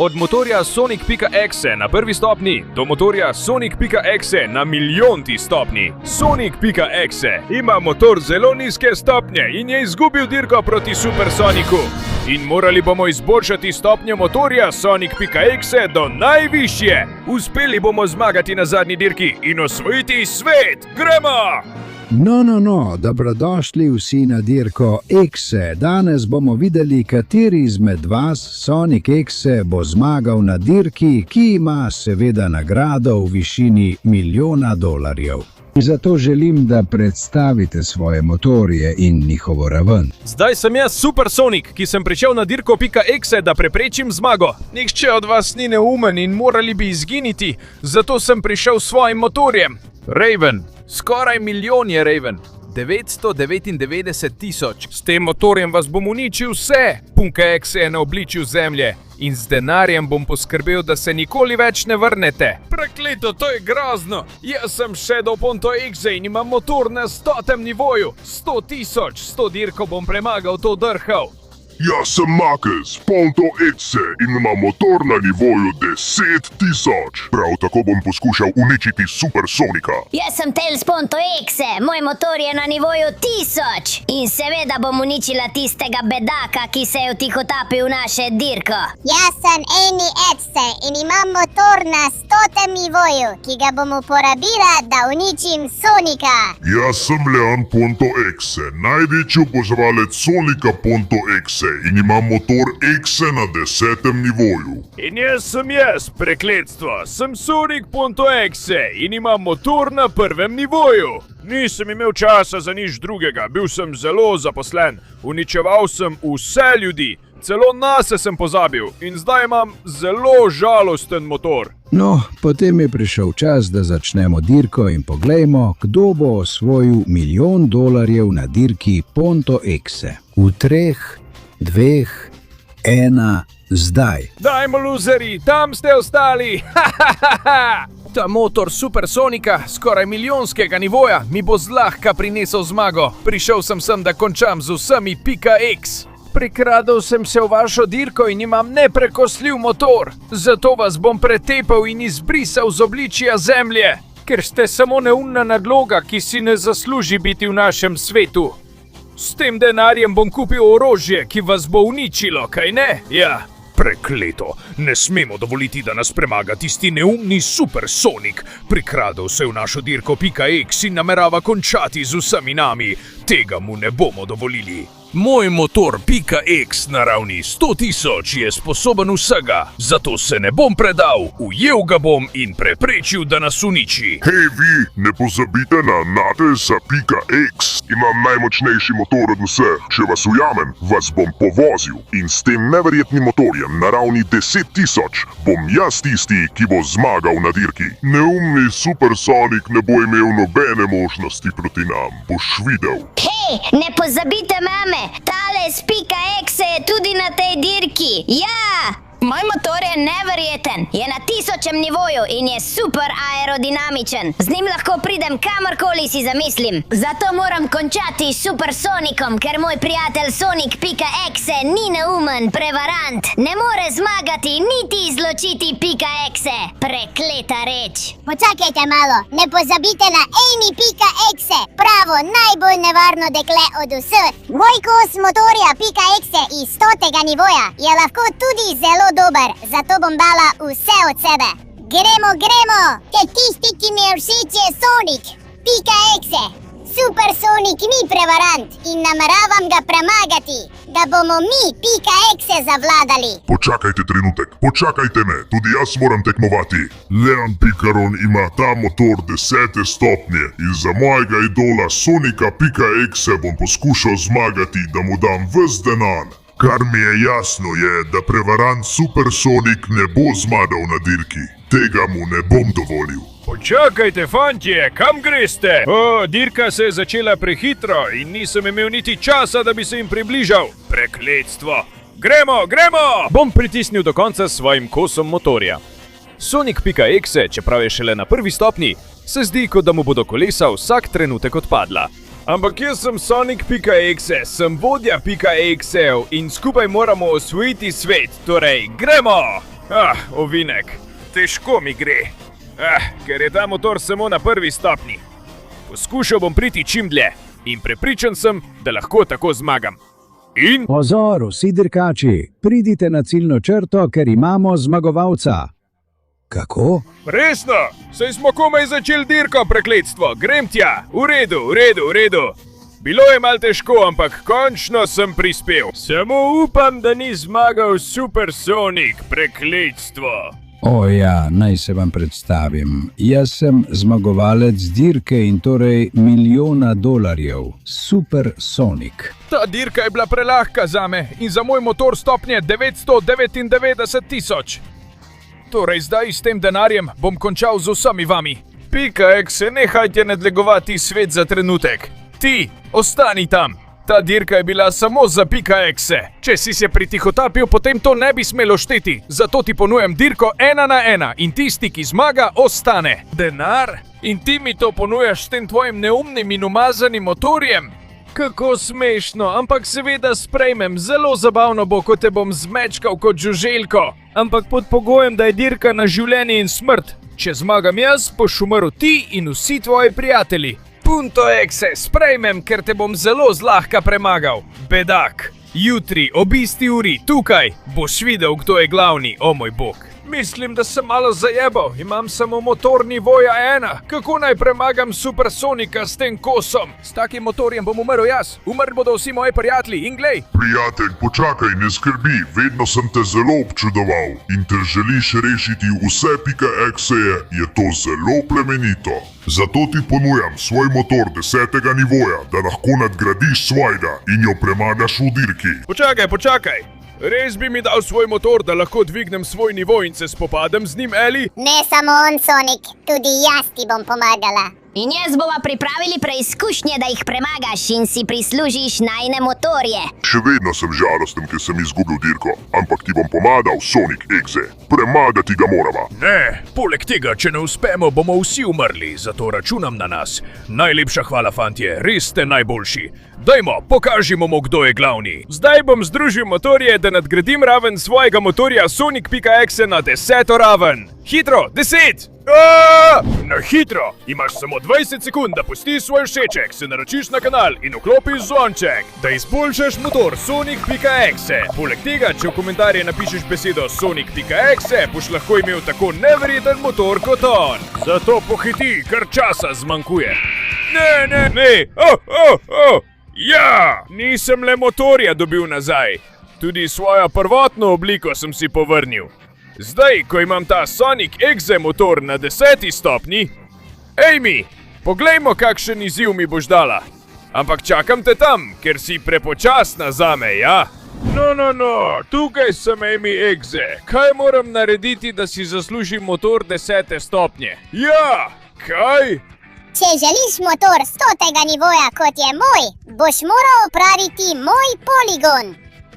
Od motorja Sonic.exe na prvi stopni do motorja Sonic.exe na milijonti stopni. Sonic.exe ima motor zelo nizke stopnje in je izgubil dirko proti Supersonicu. In morali bomo izboljšati stopnjo motorja Sonic.exe do najvišje. Uspeli bomo zmagati na zadnji dirki in osvojiti svet. Gremo! No, dobrodošli vsi na dirko Exe. Danes bomo videli, kateri izmed vas, Sonic Exe, bo zmagal na dirki, ki ima seveda nagrado v višini $1.000.000. Zato želim, da predstavite svoje motorje in njihovo raven. Zdaj sem jaz Supersonic, ki sem prišel na dirko.exe, da preprečim zmago. Nihče od vas ni neumen in morali bi izginiti, zato sem prišel s svojim motorjem. Raven. Skoraj milijon je Raven. 999,000. S tem motorjem vas bom uničil vse. Exe je na obličju zemlje. In z denarjem bom poskrbel, da se nikoli več ne vrnete. Prekleto, to je grozno. Jaz sem Shadow.exe in imam motor na 100. nivoju. 100,000. 100 dirko bom premagal to drhal. Jaz sem Marcus.exe in imam motor na nivoju 10,000. Prav tako bom poskušal uničiti Supersonika. Jaz sem Tails.exe, moj motor je na nivoju 1000. In seveda bom uničila tistega bedaka, ki se je vtihotapil v naše dirko. Jaz sem Amy.exe in imam motor na 100. nivoju, ki ga bom uporabila, da uničim Sonika. Jaz sem Leon.exe, največji oboževalec Sonika.exe. In imam motor Exe na 10. nivoju. In jaz, prekletstvo, sem Sonic.exe in imam motor na 1. nivoju. Nisem imel časa za nič drugega, bil sem zelo zaposlen, uničeval sem vse ljudi, celo nase sem pozabil in zdaj imam zelo žalosten motor. No, potem je prišel čas, da začnemo dirko in poglejmo, kdo bo osvojil $1.000.000 na dirki.exe. V 3, 2, 1, zdaj. Dajmo, luzeri, tam ste ostali! Ta motor Supersonika, skoraj milijonskega nivoja, mi bo zlahka prinesel zmago. Prišel sem, da končam z vsemi .x. Prikradel sem se v vašo dirko in imam neprekosljiv motor. Zato vas bom pretepal in izbrisal z obličja zemlje. Ker ste samo neumna nadloga, ki si ne zasluži biti v našem svetu. S tem denarjem bom kupil orožje, ki vas bo uničilo, kaj ne? Ja, prekleto. Ne smemo dovoliti, da nas premaga tisti neumni Supersonic. Prikradel se v našo dirko.x in namerava končati z vsemi nami. Tega mu ne bomo dovolili. Moj motor .x na ravni 100,000 je sposoben vsega, zato se ne bom predal, ujel ga bom in preprečil, da nas uniči. Hej vi, ne pozabite na Nates.x. Imam najmočnejši motor od vseh. Če vas ujamem, vas bom povozil. In s tem neverjetnim motorjem na ravni 10,000 bom jaz tisti, ki bo zmagal na dirki. Neumni Supersonic ne bo imel nobene možnosti proti nam. Boš videl. Hej, ne pozabite mame! Tails.exe je tudi na tej dirki. Ja! Moj motor je neverjeten, je na 1000. nivoju in je super aerodinamičen. Z njim lahko pridem kamorkoli si zamislim. Zato moram končati s Supersonicom, ker moj prijatelj Sonic.exe ni neumen prevarant. Ne more zmagati niti izločiti .exe. Prekleta reč. Počakajte malo, ne pozabite na Amy.exe, pravo najbolj nevarno dekle od vseh. Moj kos motorja .exe iz 100. nivoja je lahko tudi zelo dober, zato bom dala vse od sebe. Gremo, ker tisti, ki mi je všeč, je Sonic.exe. Supersonic ni prevarant in nameravam ga premagati, da bomo mi .exe zavladali. Počakajte trenutek, počakajte me, tudi jaz moram tekmovati. Leon Pikaron ima ta motor 10. stopnje in za mojega idola Sonika.exe bom poskušal zmagati, da mu dam ves denar. Kar mi je jasno je, da prevarant Supersonic ne bo zmagal na dirki. Tega mu ne bom dovolil. Počakajte, fantje, kam greste? Dirka se je začela prehitro in nisem imel niti časa, da bi se jim približal. Prekletstvo. Gremo! Bom pritisnil do konca s svojim kosom motorja. Sonic.exe, čeprav je šele na prvi stopni, se zdi, kot da mu bodo kolesa vsak trenutek odpadla. Ampak jaz sem Sonic.exe, sem vodja .exe-ev in skupaj moramo osvojiti svet, torej gremo! Ovinek, težko mi gre. Ker je ta motor samo na prvi stopni. Poskušal bom priti čim dlje in prepričan sem, da lahko tako zmagam. In? Pozor, vsi dirkači, pridite na ciljno črto, ker imamo zmagovalca. Kako? Resno, saj smo komaj začeli dirko, prekletstvo. Grem tja, v redu. Bilo je mal težko, ampak končno sem prispel. Samo upam, da ni zmagal Supersonik, prekletstvo. Ja, naj se vam predstavim. Jaz sem zmagovalec dirke in torej $1.000.000. Supersonik. Ta dirka je bila prelahka zame in za moj motor stopnje 999,000. Torej zdaj s tem denarjem bom končal z vsemi vami. Pika.exe, nehajte nadlegovati svet za trenutek. Ti, ostani tam. Ta dirka je bila samo za Pika.exe. Če si se pritihotapil, potem to ne bi smelo šteti. Zato ti ponujam dirko 1 na 1 in tisti, ki zmaga, ostane. Denar? In ti mi to ponujaš s tem tvojim neumnim in umazanim motorjem? Kako smešno, ampak seveda sprejmem. Zelo zabavno bo, ko te bom zmečkal kot žuželko. Ampak pod pogojem, da je dirka na življenje in smrt. Če zmagam jaz, boš umrl ti in vsi tvoji prijatelji. Punto.exe, sprejmem, ker te bom zelo zlahka premagal. Bedak, jutri ob isti uri, tukaj, boš videl, kdo je glavni, o moj bog. Mislim, da sem malo zajebal, imam samo motor nivoja 1. Kako naj premagam Supersonika s tem kosom? S takim motorjem bom umrl jaz, umrl bodo vsi moji prijatelji in glej. Prijatelj, počakaj, ne skrbi, vedno sem te zelo občudoval in te želiš rešiti vse Pika.exe-je, je to zelo plemenito. Zato ti ponujam svoj motor 10. nivoja, da lahko nadgradiš svojega in jo premagaš v dirki. Počakaj. Res bi mi dal svoj motor, da lahko dvignem svoj nivo in se spopadem z njim, Eli? Ne samo on, Sonic, tudi jaz ti bom pomagala. In jaz bova pripravili preizkušnje, da jih premagaš in si prislužiš najne motorje. Še vedno sem žalosten, ker sem izgubil dirko, ampak ti bom pomagal, Sonic.exe. Premagati ga morava. Ne, poleg tega, če ne uspemo, bomo vsi umrli, zato računam na nas. Najlepša hvala, fantje, res ste najboljši. Dajmo, pokažimo mu, kdo je glavni. Zdaj bom združil motorje, da nadgradim raven svojega motorja Sonic.exe na 10. raven. Hitro, 10! Na hitro! Imaš samo 20 sekund, da pustiš svoj všeček, se naročiš na kanal in vklopiš zvonček, da izboljšaš motor Sonic.exe. Poleg tega, če v komentarje napišeš besedo Sonic.exe, boš lahko imel tako neverjeten motor kot on. Zato pohiti, ker časa zmanjkuje. Ne! Ja! Nisem le motorja dobil nazaj. Tudi svojo prvotno obliko sem si povrnil. Zdaj, ko imam ta Sonic.exe motor na 10. stopni... Amy, poglejmo, kakšen izziv mi boš dala. Ampak čakam te tam, ker si prepočasna zame, ja? No, tukaj sem Amy.exe. Kaj moram narediti, da si zaslužim motor 10. stopnje? Ja, kaj? Če želiš motor 100. nivoja, kot je moj, boš moral opraviti moj poligon.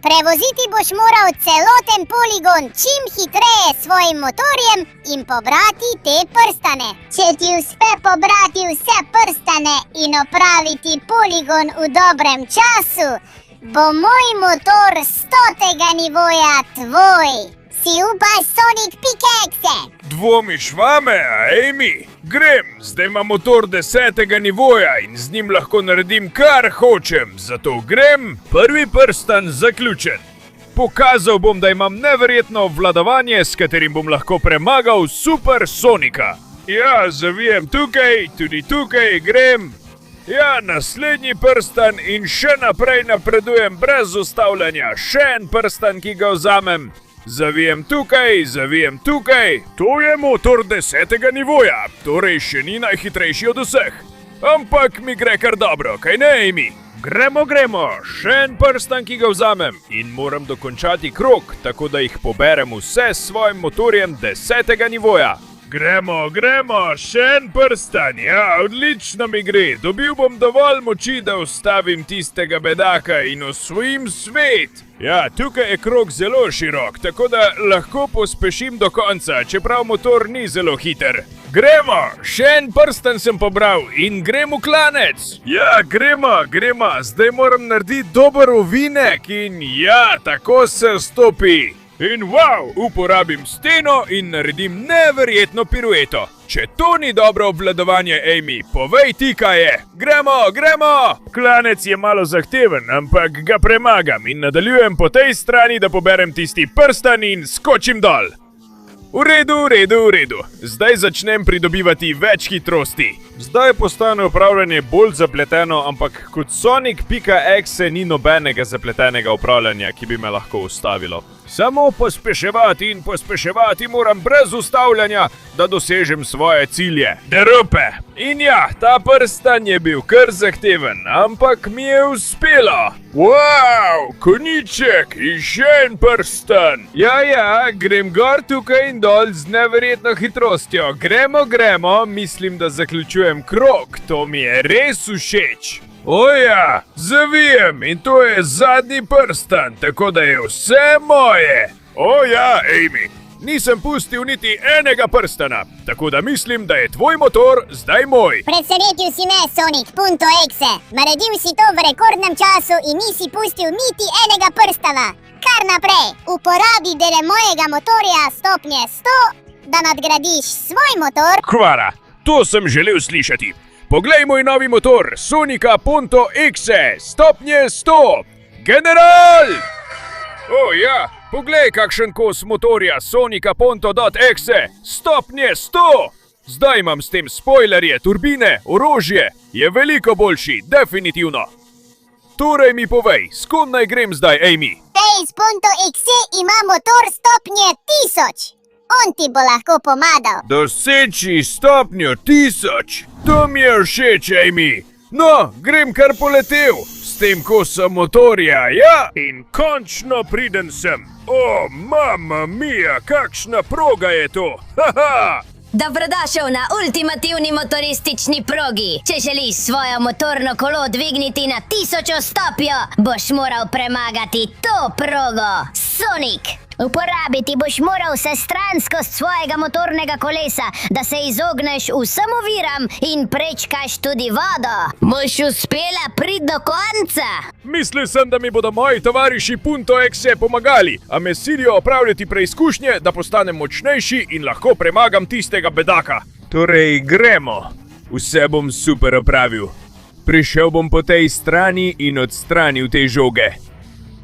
Prevoziti boš moral celoten poligon čim hitreje s svojim motorjem in pobrati te prstane. Če ti uspe pobrati vse prstane in opraviti poligon v dobrem času, bo moj motor 100. nivoja tvoj. Si upaš, Sonic Pika.exe? Dvomiš vame, Amy? Grem, zdaj imam motor 10. nivoja in z njim lahko naredim kar hočem. Zato grem, prvi prstan zaključen. Pokazal bom, da imam neverjetno obvladovanje, s katerim bom lahko premagal Supersonika. Ja, zavijem tukaj, tudi tukaj grem. Ja, naslednji prstan in še naprej napredujem brez ustavljanja. Še en prstan, ki ga vzamem. Zavijem tukaj. To je motor 10. nivoja, torej še ni najhitrejši od vseh. Ampak mi gre kar dobro, kaj ne, Amy? Gremo, še en prstan, ki ga vzamem in moram dokončati krog, tako da jih poberem vse s svojim motorjem 10. nivoja. Gremo, še en prstan, ja, odlično mi gre. Dobil bom dovolj moči, da ustavim tistega bedaka in osvojim svet. Ja, tukaj je krog zelo širok, tako da lahko pospešim do konca, čeprav motor ni zelo hiter. Gremo, še en prstan sem pobral in grem v klanec. Ja, gremo, zdaj moram narediti dober ovinek in ja, tako se stopi. In wow, uporabim steno in naredim neverjetno pirueto. Če to ni dobro obvladovanje, Amy, povej ti, kaj je. Gremo! Klanec je malo zahteven, ampak ga premagam in nadaljujem po tej strani, da poberem tisti prstan in skočim dol. V redu. Zdaj začnem pridobivati več hitrosti. Zdaj postane upravljanje bolj zapleteno, ampak kot Sonic.exe ni nobenega zapletenega upravljanja, ki bi me lahko ustavilo. Samo pospeševati moram brez ustavljanja, da dosežem svoje cilje. Derupe! In ja, ta prstan je bil kar zahteven, ampak mi je uspelo. Wow, konjiček in še en prstan. Ja, grem gor tukaj in dol z neverjetno hitrostjo. Gremo, mislim, da zaključujem krog, to mi je res všeč. Oja, zavijem in to je zadnji prstan, tako da je vse moje. Oja, Amy, nisem pustil niti enega prstana, tako da mislim, da je tvoj motor zdaj moj. Presenetil si me, Sonic.exe. Naredil si to v rekordnem času in nisi pustil niti enega prstana. Kar naprej, uporabi dele mojega motorja stopnje 100, da nadgradiš svoj motor. Kvara, to sem želel slišati. Poglej moj novi motor, Sonica.exe, stopnje 100. General! Ja, poglej kakšen kos motorja Sonica.exe, stopnje 100. Zdaj imam s tem spoilerje, turbine, orožje, je veliko boljši, definitivno. Torej mi povej, skod naj grem zdaj, Amy? Face.exe ima motor stopnje 1000. On ti bo lahko pomagal. Doseči stopnjo 1000. To mi je všeč, Amy. No, grem kar poletel. S tem kosom motorja, ja. In končno priden sem. O, mama mia, kakšna proga je to. Haha. Dobrodošel na ultimativni motoristični progi. Če želiš svojo motorno kolo dvigniti na 1000 stopnjo, boš moral premagati to progo. Sonic! Uporabiti boš moral vsestranskost svojega motornega kolesa, da se izogneš vsem oviram in prečkaš tudi vodo. Boš uspela priti do konca? Mislil sem, da mi bodo moji tovariši .exe pomagali, a me silijo opravljati preizkušnje, da postanem močnejši in lahko premagam tistega bedaka. Torej, gremo. Vse bom super opravil. Prišel bom po tej strani in odstranil te žoge.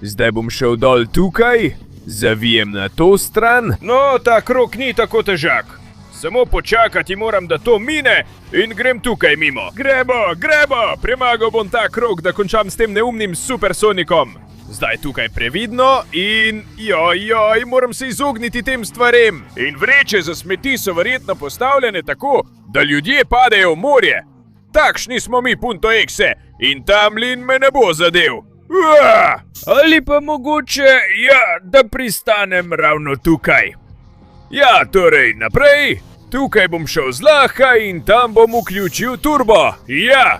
Zdaj bom šel dol tukaj, zavijem na to stran. No, ta krog ni tako težak. Samo počakati moram, da to mine in grem tukaj mimo. Gremo! Premagal bom ta krog, da končam s tem neumnim supersonikom. Zdaj tukaj previdno in joj, moram se izogniti tem stvarem. In vreče za smeti so verjetno postavljene tako, da ljudje padejo v morje. Takšni smo mi .exe in Tamlin me ne bo zadev. Ali pa mogoče, da pristanem ravno tukaj. Ja, torej naprej, tukaj bom šel zlahka in tam bom vključil turbo. Ja,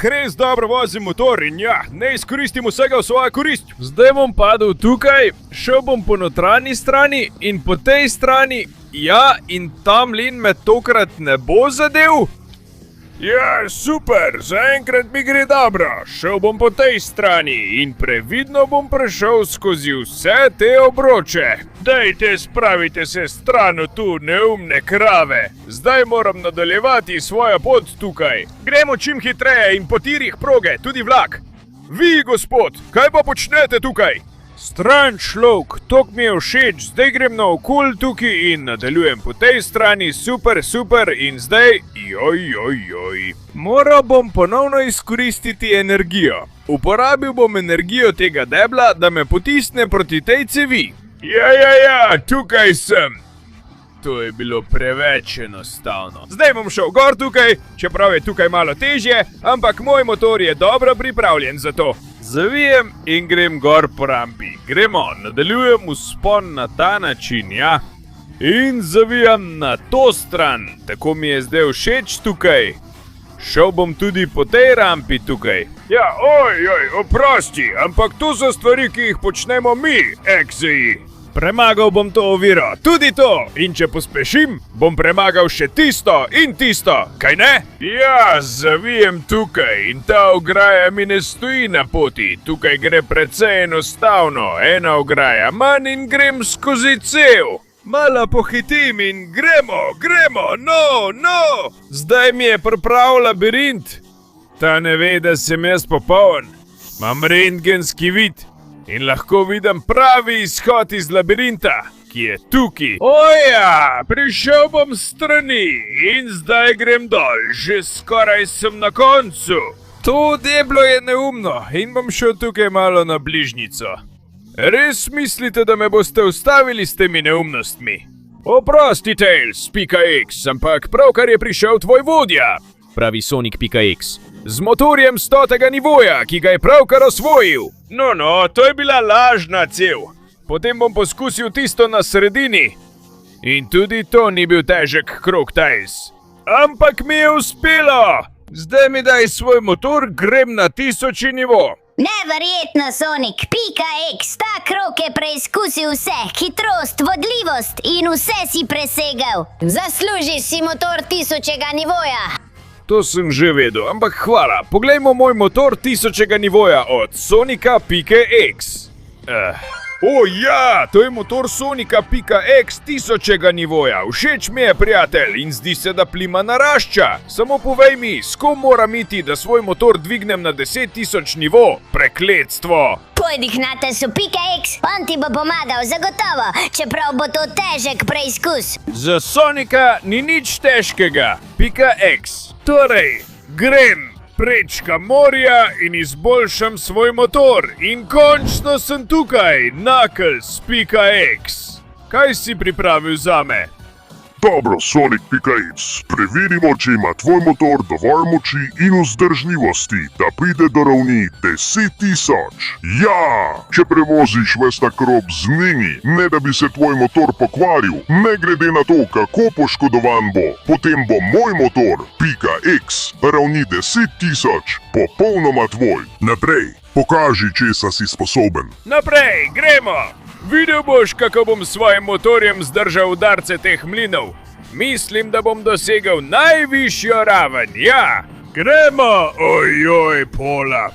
res dobro vozim motor in ne izkoristim vsega v svojo korist. Zdaj bom padel tukaj, šel bom po notranji strani in po tej strani, in Tamlin me tokrat ne bo zadev. Ja, super, zaenkrat mi gre dobro. Šel bom po tej strani in previdno bom prešel skozi vse te obroče. Dajte, spravite se stran od tu, neumne krave. Zdaj moram nadaljevati svojo pot tukaj. Gremo čim hitreje in po tirih proge, tudi vlak. Vi, gospod, kaj pa počnete tukaj? Stran človek, tok mi je všeč, zdaj grem naokol tukaj in nadaljujem po tej strani, super in zdaj, joj. Moral bom ponovno izkoristiti energijo. Uporabil bom energijo tega debla, da me potisne proti tej cevi. Ja, tukaj sem. To je bilo preveč enostavno. Zdaj bom šel gor tukaj, čeprav je tukaj malo težje, ampak moj motor je dobro pripravljen za to. Zavijem in grem gor po rampi. Gremo, nadaljujem vzpon na ta način, In zavijam na to stran, tako mi je zdaj všeč tukaj. Šel bom tudi po tej rampi tukaj. Oprosti, ampak to so stvari, ki jih počnemo mi, Exeji. Premagal bom to oviro, tudi to, in če pospešim, bom premagal še tisto in tisto, kaj ne? Ja, zavijem tukaj in ta ograja mi ne stoji na poti. Tukaj gre precej enostavno, ena ograja manj in grem skozi cel. Malo pohitim in gremo, no! Zdaj mi je priprav labirint. Ta ne ve, da sem jaz popoln. Imam rentgenski vid. In lahko vidim pravi izhod iz labirinta, ki je tukaj. Oja, prišel bom strani in zdaj grem dol, že skoraj sem na koncu. To deblo je neumno in bom šel tukaj malo na bližnjico. Res mislite, da me boste ustavili s temi neumnostmi? Oprosti, Tails.x, ampak pravkar je prišel tvoj vodja, pravi Sonic.x. Z motorjem 100. nivoja, ki ga je pravkar osvojil. No, to je bila lažna cev. Potem bom poskusil tisto na sredini. In tudi to ni bil težek krog, Tails. Ampak mi je uspelo! Zdaj mi daj svoj motor, grem na 1000. nivo. Neverjetno, Sonic.x, ta krog je preizkusil vse, hitrost, vodljivost in vse si presegal. Zaslužiš si motor 1000. nivoja. To sem že vedel, ampak hvala. Poglejmo moj motor 1000. nivoja od Sonika.x. O ja, to je motor Sonika.x 1000. nivoja. Všeč mi je, prijatelj, in zdi se, da plima narašča. Samo povej mi, s kom moram iti, da svoj motor dvignem na 10.000 nivo? Prekletstvo! Pojdi k Natasu.x, on ti bo pomagal, zagotovo, čeprav bo to težek preizkus. Za Sonika ni nič težkega. .x. Torej, grem, prečkam morja in izboljšam svoj motor. In končno sem tukaj, Knuckles.x. Kaj si pripravil zame? Dobro, Sonic.x, preverimo, če ima tvoj motor dovolj moči in vzdržljivosti, da pride do ravni 10.000. Ja! Če prevoziš ves ta krog z njimi, ne da bi se tvoj motor pokvaril, ne glede na to, kako poškodovan bo, potem bo moj motor .x ravni 10.000 popolnoma tvoj. Naprej, pokaži, česa si sposoben. Naprej, gremo! Videl boš, kako bom s svojim motorjem zdržal udarce teh mlinov. Mislim, da bom dosegel najvišjo raven, ja! Gremo! Ojoj, Pola!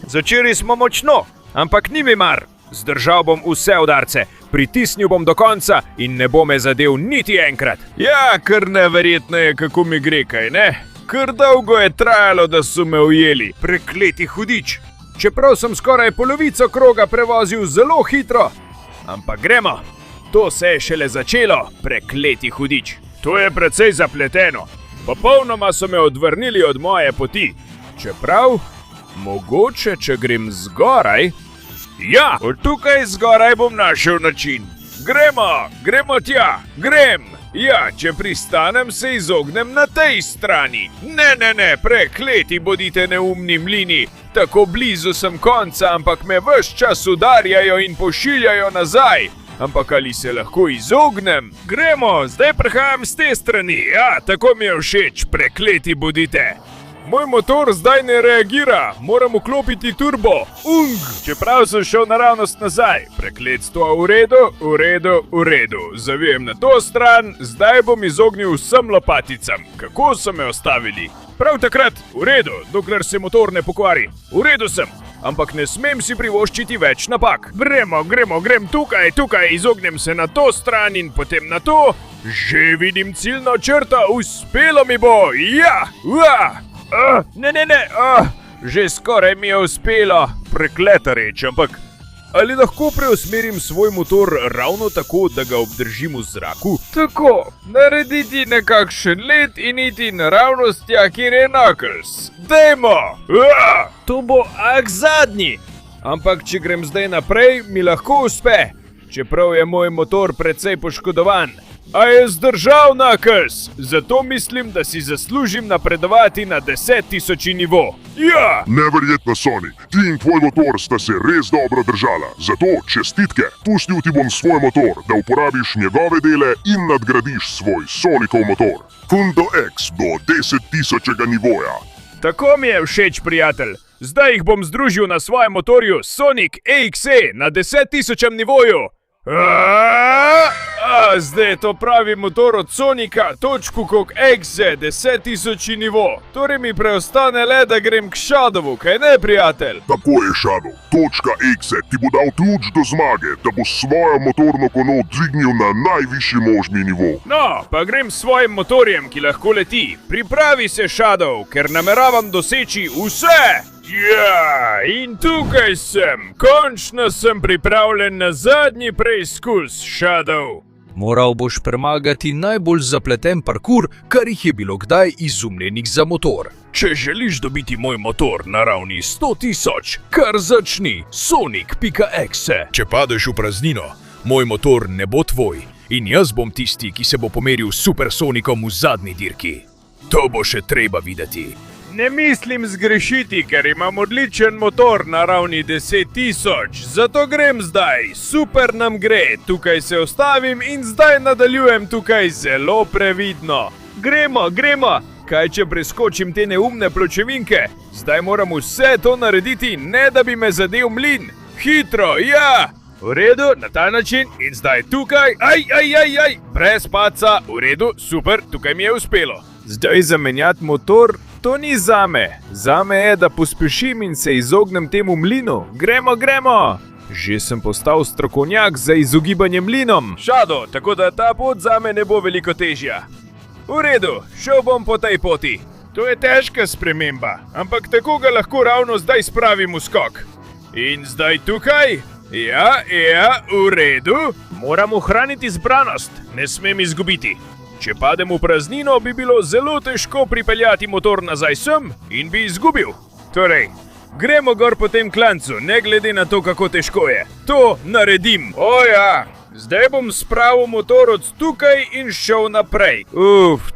Začeli smo močno, ampak ni mi mar. Zdržal bom vse udarce, pritisnil bom do konca in ne bo me zadev niti enkrat. Ja, kar neverjetno je, kako mi gre, kaj ne? Kar dolgo je trajalo, da so me ujeli, prekleti hudič. Čeprav sem skoraj polovico kroga prevozil zelo hitro. Ampak gremo, to se je šele začelo, prekleti hudič. To je precej zapleteno. Popolnoma so me odvrnili od moje poti. Čeprav, mogoče, če grem zgoraj... Ja, od tukaj zgoraj bom našel način. Gremo tja, grem. Ja, če pristanem, se izognem na tej strani. Ne, prekleti bodite neumni mlini. Tako blizu sem konca, ampak me ves čas udarjajo in pošiljajo nazaj. Ampak ali se lahko izognem? Gremo, zdaj prehajam z te strani. Ja, tako mi je všeč, prekleti bodite. Moj motor zdaj ne reagira, moram vklopiti turbo. Čeprav sem šel naravnost nazaj. Prekletstvo v redu. Zavijem na to stran, zdaj bom izognil vsem lopaticam. Kako so me ostavili? Prav takrat, v redu, dokler se motor ne pokvari. V redu sem, ampak ne smem si privoščiti več napak. Grem tukaj, izognem se na to stran in potem na to. Že vidim ciljno črto, uspelo mi bo, ja! Že skoraj mi je uspelo, prekleta reč, ampak ali lahko preusmerim svoj motor ravno tako, da ga obdržim v zraku? Tako, narediti nekakšen let in iti naravnost tja, kjer je Knuckles. Dajmo! To bo zadnji! Ampak če grem zdaj naprej, mi lahko uspe, čeprav je moj motor precej poškodovan. A je zdržal, Knuckles? Zato mislim, da si zaslužim napredovati na 10.000 nivo. Ja! Neverjetno, Sonic, ti in tvoj motor sta se res dobro držala. Zato čestitke, pustil ti bom svoj motor, da uporabiš njegove dele in nadgradiš svoj Sonicov motor. Fundo X do 10.000 nivoja. Tako mi je všeč, prijatelj. Zdaj jih bom združil na svojem motorju Sonic EXE na 10.000 nivoju. Zdaj je to pravi motor od Sonika, točku kot Exe, 10.000 nivo. Torej mi preostane le, da grem k Shadowu, kaj ne, prijatelj? Tako je, Shadow. Točka Exe ti bo dal ključ do zmage, da bo svojo motorno kono dvignil na najvišji možni nivo. No, pa grem s svojim motorjem, ki lahko leti. Pripravi se, Shadow, ker nameravam doseči vse! Ja, in tukaj sem. Končno sem pripravljen na zadnji preizkus, Shadow. Moral boš premagati najbolj zapleten parkour, kar jih je bilo kdaj izumljenih za motor. Če želiš dobiti moj motor na ravni 100.000, kar začni Sonic.exe. Če padeš v praznino, moj motor ne bo tvoj in jaz bom tisti, ki se bo pomeril s Super Sonicom v zadnji dirki. To bo še treba videti. Ne mislim zgrešiti, ker imam odličen motor na ravni 10.000, zato grem zdaj, super nam gre, tukaj se ustavim in zdaj nadaljujem tukaj zelo previdno. Gremo, kaj če preskočim te neumne pločevinke? Zdaj moram vse to narediti, ne da bi me zadel mlin. Hitro, ja! V redu, na ta način in zdaj tukaj, brez padca, v redu, super, tukaj mi je uspelo. Zdaj zamenjati motor, to ni zame. Zame je, da pospešim in se izognem temu mlinu. Gremo! Že sem postal strokovnjak za izogibanje mlinom. Shadow, tako da ta pot zame ne bo veliko težja. V redu, šel bom po tej poti. To je težka sprememba, ampak tako ga lahko ravno zdaj spravim v skok. In zdaj tukaj? Ja, v redu. Moram ohraniti zbranost, ne smem izgubiti. Če padem v praznino, bi bilo zelo težko pripeljati motor nazaj sem in bi izgubil. Torej, gremo gor po tem klancu, ne glede na to, kako težko je. To naredim. O ja, zdaj bom spravil motor od tukaj in šel naprej.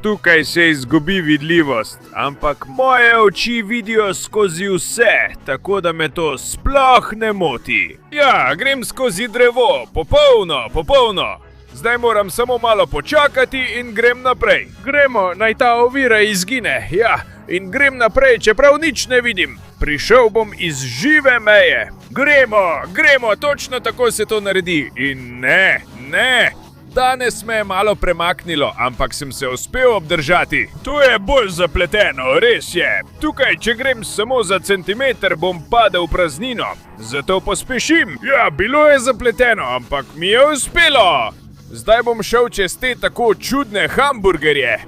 Tukaj se izgubi vidljivost, ampak moje oči vidijo skozi vse, tako da me to sploh ne moti. Ja, grem skozi drevo, popolno. Zdaj moram samo malo počakati in grem naprej. Gremo, naj ta ovira izgine, ja, in grem naprej, čeprav nič ne vidim. Prišel bom iz žive meje. Gremo, točno tako se to naredi. In ne. Danes me je malo premaknilo, ampak sem se uspel obdržati. To je bolj zapleteno, res je. Tukaj, če grem samo za centimeter, bom padel v praznino. Zato pospešim. Ja, bilo je zapleteno, ampak mi je uspelo. Zdaj bom šel čez te tako čudne hamburgerje.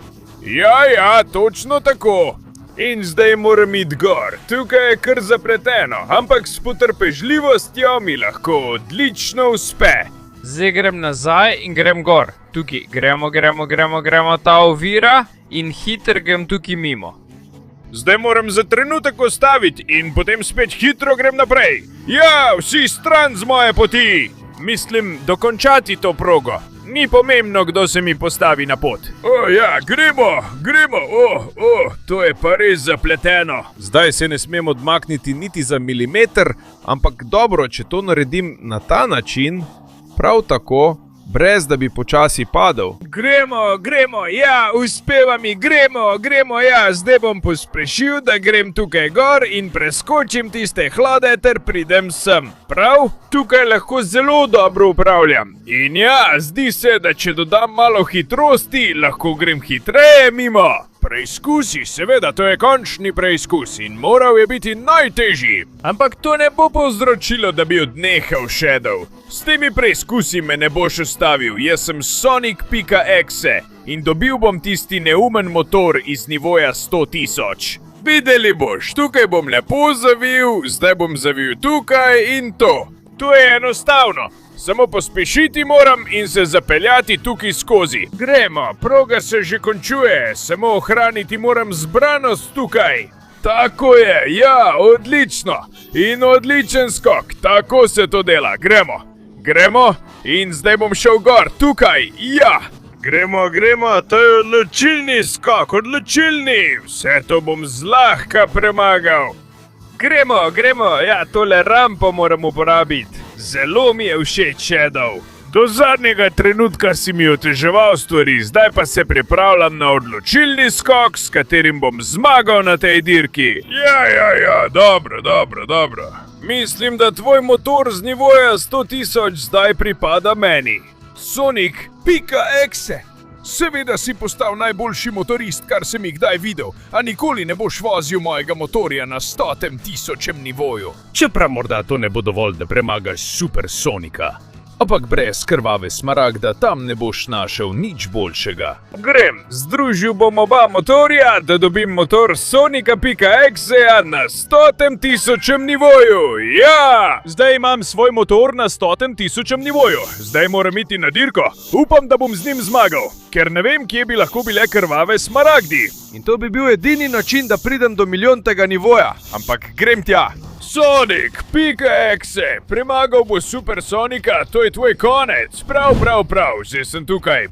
Ja, točno tako. In zdaj moram iti gor. Tukaj je kar zapleteno, ampak s potrpežljivostjo mi lahko odlično uspe. Zdaj grem nazaj in grem gor. Tukaj, gremo ta ovira in hiter grem tukaj mimo. Zdaj moram za trenutek ostaviti in potem spet hitro grem naprej. Ja, vsi stran z moje poti. Mislim, dokončati to progo. Ni pomembno, kdo se mi postavi na pot. Gremo. To je pa res zapleteno. Zdaj se ne smem odmakniti niti za milimeter, ampak dobro, če to naredim na ta način, prav tako, brez da bi počasi padel. Gremo, ja, uspeva mi, gremo, ja, zdaj bom pospešil, da grem tukaj gor in preskočim tiste hlade ter pridem sem. Prav? Tukaj lahko zelo dobro upravljam. In ja, zdi se, da če dodam malo hitrosti, lahko grem hitreje mimo. Preizkusi, seveda, to je končni preizkus in moral je biti najtežji. Ampak to ne bo povzročilo, da bi odnehal Shadow. S temi preizkusi me ne boš ustavil, jaz sem Sonic.exe in dobil bom tisti neumen motor iz nivoja 100.000. Videli boš, tukaj bom lepo zavil, zdaj bom zavil tukaj in to. To je enostavno. Samo pospešiti moram in se zapeljati tukaj skozi. Gremo, proga se že končuje, samo ohraniti moram zbranost tukaj. Tako je, ja, odlično. In odličen skok, tako se to dela, gremo in zdaj bom šel gor, tukaj, ja. Gremo, to je odločilni skok, odločilni. Vse to bom zlahka premagal. Gremo, ja, tole rampo moram uporabiti. Zelo mi je všeč, Shadow. Do zadnjega trenutka si mi oteževal stvari, zdaj pa se pripravljam na odločilni skok, s katerim bom zmagal na tej dirki. Ja, dobro. Mislim, da tvoj motor z nivoja 100.000 zdaj pripada meni. Sonic.exe. Seveda si postal najboljši motorist, kar sem jih kdaj videl, a nikoli ne boš vozil mojega motorja na 100.000 nivoju. Čeprav morda to ne bo dovolj, da premagaš Super Sonika. Ampak brez krvave smaragda tam ne boš našel nič boljšega. Grem, združil bom oba motorja, da dobim motor Sonika.exe na 100.000 nivoju. Ja! Zdaj imam svoj motor na 100.000 nivoju. Zdaj moram iti na dirko. Upam, da bom z njim zmagal, ker ne vem, kje bi lahko bile krvave smaragdi. In to bi bil edini način, da pridem do milijontega nivoja. Ampak grem tja. Sonic.exe, premagal bo Super Sonika, to je tvoj konec. Prav, že sem tukaj,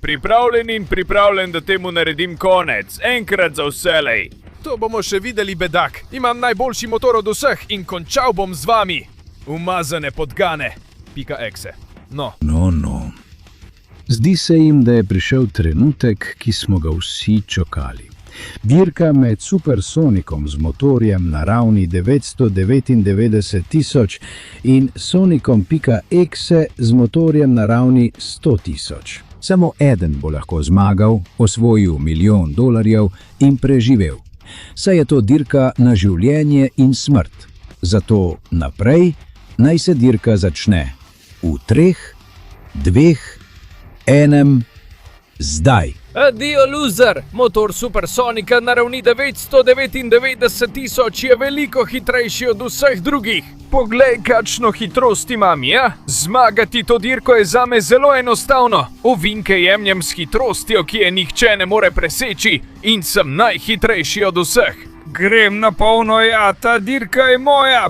pripravljen, da temu naredim konec, enkrat za vselej. To bomo še videli, bedak. Imam najboljši motor od vseh in končal bom z vami. Umazane podgane.exe. No. Zdi se jim, da je prišel trenutek, ki smo ga vsi čakali. Dirka med Supersonikom z motorjem na ravni 999.000 in Sonicom.exe z motorjem na ravni 100.000. Samo eden bo lahko zmagal, osvojil $1 milijon in preživel. Saj je to dirka na življenje in smrt. Zato naprej naj se dirka začne. V 3, 2, 1, zdaj. Addio, loser! Motor Supersonika na ravni 999.000 je veliko hitrejši od vseh drugih. Poglej, kakšno hitrost imam, ja? Zmagati to dirko je zame zelo enostavno. Ovinke jemljem s hitrostjo, ki je nihče ne more preseči, in sem najhitrejši od vseh. Grem na polno, ja, ta dirka je moja,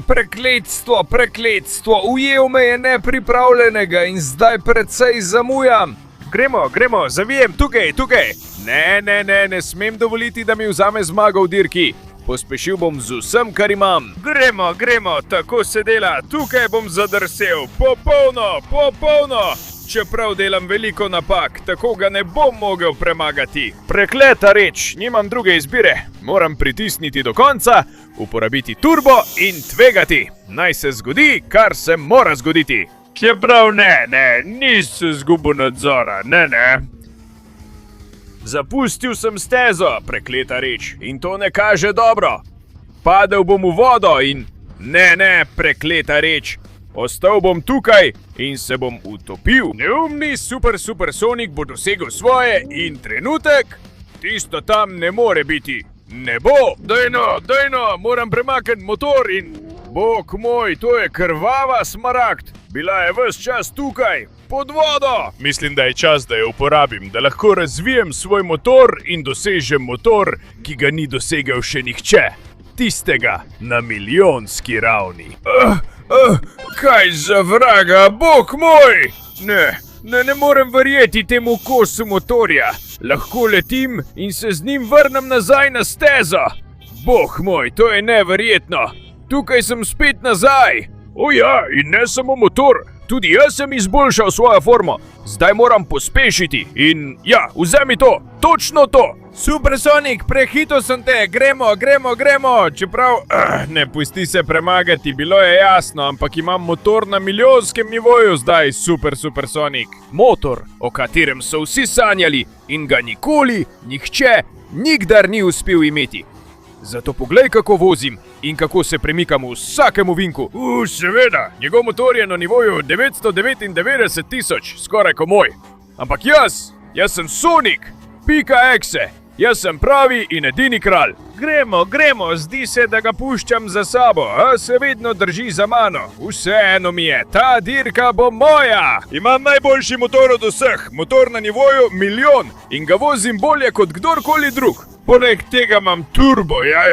prekletstvo, ujel me je nepripravljenega in zdaj precej zamujam. Gremo, zavijem, tukaj. Ne smem dovoliti, da mi vzame zmago v dirki. Pospešil bom z vsem, kar imam. Gremo, tako se dela, tukaj bom zadrsel, popolno. Čeprav delam veliko napak, tako ga ne bom mogel premagati. Prekleta reč, nimam druge izbire. Moram pritisniti do konca, uporabiti turbo in tvegati. Naj se zgodi, kar se mora zgoditi. Čeprav nisem zgubil nadzora, ne. Zapustil sem stezo, prekleta reč, in to ne kaže dobro. Padel bom v vodo in ne, prekleta reč. Ostal bom tukaj in se bom utopil. Neumni Supersonik bo dosegel svoje in trenutek, tisto tam ne more biti. Ne bo, dajno, moram premakniti motor in... Bog moj, to je krvava smaragd. Bila je ves čas tukaj, pod vodo. Mislim, da je čas, da jo uporabim, da lahko razvijem svoj motor in dosežem motor, ki ga ni dosegel še nihče. Tistega na milijonski ravni. Kaj za vraga, bog moj! Ne morem verjeti temu kosu motorja. Lahko letim in se z njim vrnem nazaj na stezo. Bog moj, to je neverjetno. Tukaj sem spet nazaj. O ja, in ne samo motor, tudi jaz sem izboljšal svojo formo. Zdaj moram pospešiti in ja, vzemi to, točno to. Supersonik, prehitel sem te, gremo. Čeprav, ne pusti se premagati, bilo je jasno, ampak imam motor na milijonskem nivoju zdaj, Supersonik. Motor, o katerem so vsi sanjali in ga nihče nikdar ni uspel imeti. Zato poglej, kako vozim in kako se premikam v vsakem ovinku. Seveda, njegov motor je na nivoju 999.000, skoraj ko moj. Ampak jaz sem Sonic.exe, jaz sem pravi in edini kralj. Gremo, zdi se, da ga puščam za sabo, a se vedno drži za mano. Vseeno mi je, ta dirka bo moja. Imam najboljši motor od vseh, motor na nivoju 1 milijon in ga vozim bolje kot kdorkoli drug. Poleg tega imam turbo, ja,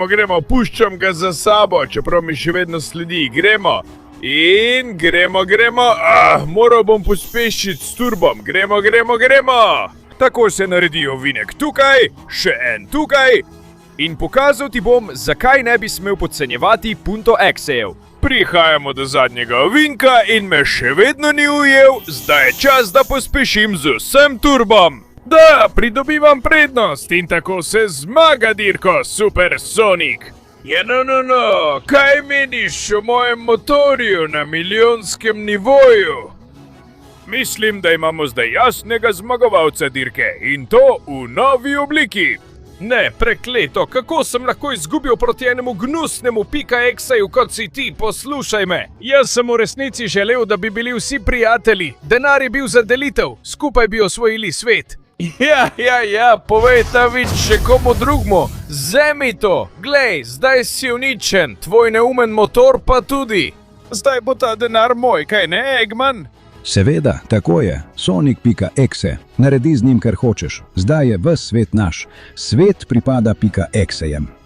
gremo, puščam ga za sabo, čeprav mi še vedno sledi, gremo. Moral bom pospešiti s turbom, gremo. Tako se naredi ovinek tukaj, še en tukaj. In pokazal ti bom, zakaj ne bi smel podcenjevati .exe-jev. Prihajamo do zadnjega ovinka in me še vedno ni ujel, zdaj je čas, da pospešim z vsem turbom. Da, pridobivam prednost in tako se zmaga dirko Supersonik. Ja, no, kaj meniš o mojem motorju na milijonskem nivoju? Mislim, da imamo zdaj jasnega zmagovalca dirke in to v novi obliki. Ne, prekleto, kako sem lahko izgubil proti enemu gnusnemu Pika-Exeju kot si ti, poslušaj me. Jaz sem v resnici želel, da bi bili vsi prijatelji, denar je bil za delitev, skupaj bi osvojili svet. Ja, povej ta vič še komu drugmu, vzemi to, glej, zdaj si uničen, tvoj neumen motor pa tudi. Zdaj bo ta denar moj, kaj ne, Eggman? Seveda, tako je. Sonic.exe. Naredi z njim, kar hočeš. Zdaj je ves svet naš. Svet pripada Pika-Exejem.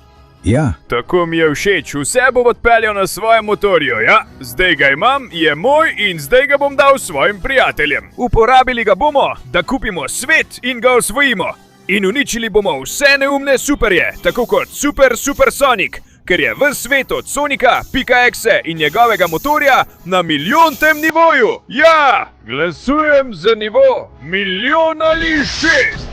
Ja, Tako mi je všeč, vse bom odpeljal na svojem motorju, ja. Zdaj ga imam, je moj in zdaj ga bom dal svojim prijateljem. Uporabili ga bomo, da kupimo svet in ga osvojimo. In uničili bomo vse neumne superje, tako kot Super Sonic, ker je ves svet od Sonika, Pika-Exe in njegovega motorja na milijontem nivoju. Ja, glasujem za nivo 1 milijon ali 6.